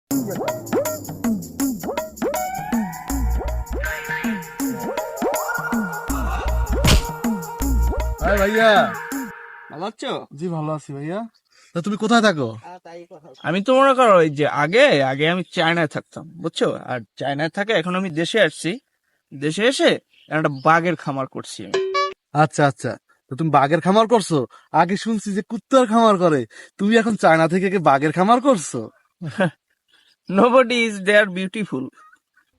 ভাইয়া ভালো আছো? জি ভালো আছি ভাইয়া। তা তুমি কোথায় থাকো? আমি তো মনে করো এই যে আগে আগে আমি চায়নায় থাকতাম, বুঝছো? আর চায়নায় থাকে, এখন আমি দেশে আসছি। দেশে এসে একটা বাঘের খামার করছি আমি। আচ্ছা আচ্ছা, তো তুমি বাঘের খামার করছো? আগে শুনছি যে কুত্তার খামার করে, তুমি এখন চায়না থেকে কি বাঘের খামার করছো? Nobody is there beautiful.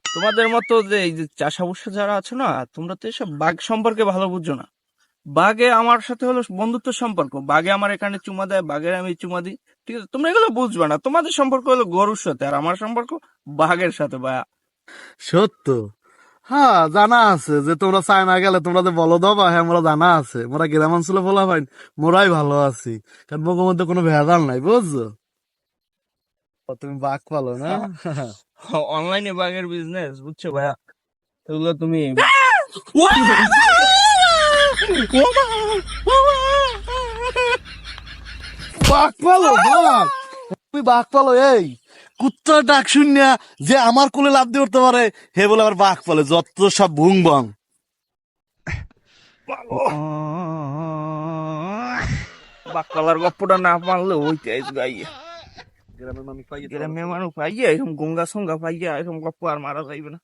তোমাদের মতো যে এই যে চাষাবুষা যারা আছো না, তোমরা তো এসব বাঘ সম্পর্কে ভালো বুঝছো না। বাঘে আমার সাথে হলো বন্ধুত্ব সম্পর্ক, বাঘে আমার এখানে চুমা দেয়, বাঘের আমি চুমা দিই। ঠিক আছে, তোমরা এগুলো বুঝবে না। তোমাদের সম্পর্ক হলো গরুর সাথে, আর আমার সম্পর্ক বাঘের সাথে। ভাইয়া সত্য। হ্যাঁ, জানা আছে যে তোমরা চায়না গেলে তোমরা যে বলো দাও, হ্যাঁ মোরা জানা আছে, মোরা গ্রাম অঞ্চলে বলা ভাই মোরাই ভালো আছি, কারণ মোর মধ্যে কোনো ভেজাল নাই, বুঝছো? ও, তুমি বাঘ পালো না? অনলাইনে বাঘের বিজনেস, বুঝছো ভাইয়া? এগুলো তুমি বাঘ পালো, বাঘ? তুমি বাঘ পালো? এই কুত্তার ডাক শুনিয়া যে আমার কোলে লাফ দিয়ে উঠতে পারে, হে বলে আবার বাঘ পালে, যত সব ভুং বং। বাঘ পালার গপ্পটা না পারলে ওইতে গাইয়ে গ্রামের মানুষ পাইয়ে গ্রামে মানুষ পাইয়া এরকম গঙ্গা সঙ্গা পাইয়া এরকম গপ্প আর মারা যাইবে না।